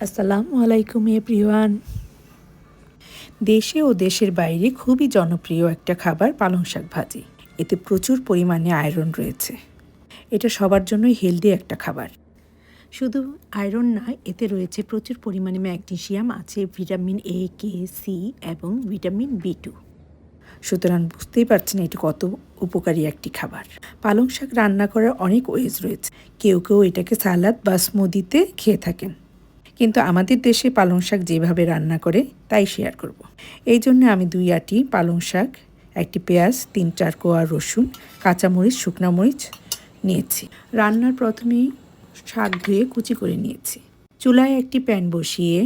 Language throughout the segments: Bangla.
আসসালামু আলাইকুম এভরিওয়ান। দেশে ও দেশের বাইরে খুবই জনপ্রিয় একটা খাবার পালং শাক ভাজি। এতে প্রচুর পরিমাণে আয়রন রয়েছে। এটা সবার জন্যই হেলদি একটা খাবার। শুধু আয়রন নয়, এতে রয়েছে প্রচুর পরিমাণে ম্যাগনেসিয়াম, আছে ভিটামিন এ, কে, সি এবং ভিটামিন বি2। সুতরাং বুঝতেই পারছেন এটি কত উপকারী একটি খাবার। পালং শাক রান্না করার অনেক ওয়েজ রয়েছে। কেউ কেউ এটাকে সালাদ বা স্মুদিতে খেয়ে থাকেন, কিন্তু আমাদের দেশে পালং শাক যেভাবে রান্না করে তাই শেয়ার করব। এই জন্য আমি 2 আটি পালং শাক, একটি পেঁয়াজ, 3-4 কোয়া রসুন, কাঁচামরিচ, শুকনো মরিচ নিয়েছি। রান্নার প্রথমেই শাক ধুয়ে কুচি করে নিয়েছি। চুলায় একটি প্যান বসিয়ে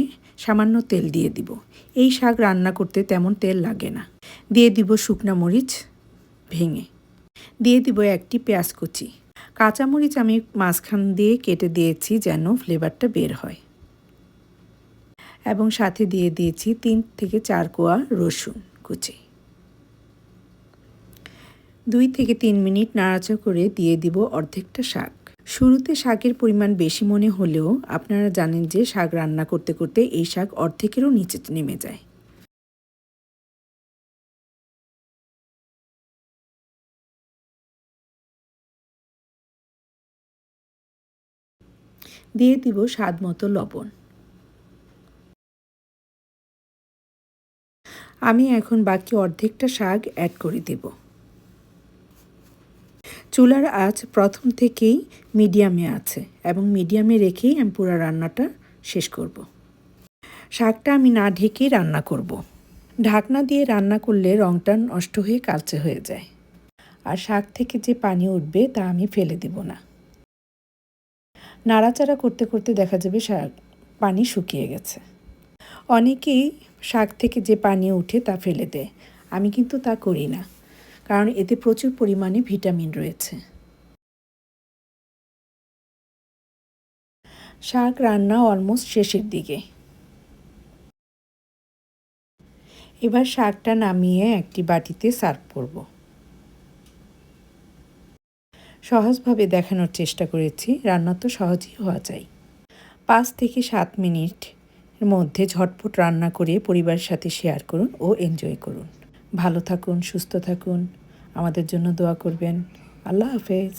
সামান্য তেল দিয়ে দিব। এই শাক রান্না করতে তেমন তেল লাগে না। দিয়ে দিব শুকনো মরিচ ভেঙে, দিয়ে দিব একটি পেঁয়াজ কুচি। কাঁচামরিচ আমি মাঝখান দিয়ে কেটে দিয়েছি যেন ফ্লেভারটা বের হয়, এবং সাথে দিয়ে দিয়েছি 3 থেকে 4 কোয়া রসুন কুচি। 2 থেকে 3 মিনিট নাড়াচাড়া করে দিয়ে দিব অর্ধেকটা শাক। শুরুতে শাকের পরিমাণ বেশি মনে হলেও আপনারা জানেন যে শাক রান্না করতে করতে এই শাক অর্ধেকেরও নিচে নেমে যায়। দিয়ে দিব স্বাদ মতো লবণ। আমি এখন বাকি অর্ধেকটা শাক অ্যাড করে দেব। চুলার আঁচ প্রথম থেকেই মিডিয়ামে আছে এবং মিডিয়ামে রেখেই আমি পুরো রান্নাটা শেষ করব। শাকটা আমি না ঢেকেই রান্না করব। ঢাকনা দিয়ে রান্না করলে রঙটা নষ্ট হয়ে কালচে হয়ে যায়, আর শাক থেকে যে পানি উঠবে তা আমি ফেলে দেব না। নাড়াচাড়া করতে করতে দেখা যাবে শাক পানি শুকিয়ে গেছে। অনেকেই শাক থেকে যে পানি উঠে তা ফেলে দেয়, আমি কিন্তু তা করি না, কারণ এতে প্রচুর পরিমাণে ভিটামিন রয়েছে। শাক রান্না অলমোস্ট শেষের দিকে। এবার শাকটা নামিয়ে একটি বাটিতে সার্ভ করব। সহজভাবে দেখানোর চেষ্টা করেছি, রান্না তো সহজই হওয়া যায়। 5 থেকে 7 মিনিটের মধ্যে ঝটপট রান্না করে পরিবারের সাথে শেয়ার করুন ও এনজয় করুন। ভালো থাকুন, সুস্থ থাকুন, আমাদের জন্য দোয়া করবেন। আল্লাহ হাফেজ।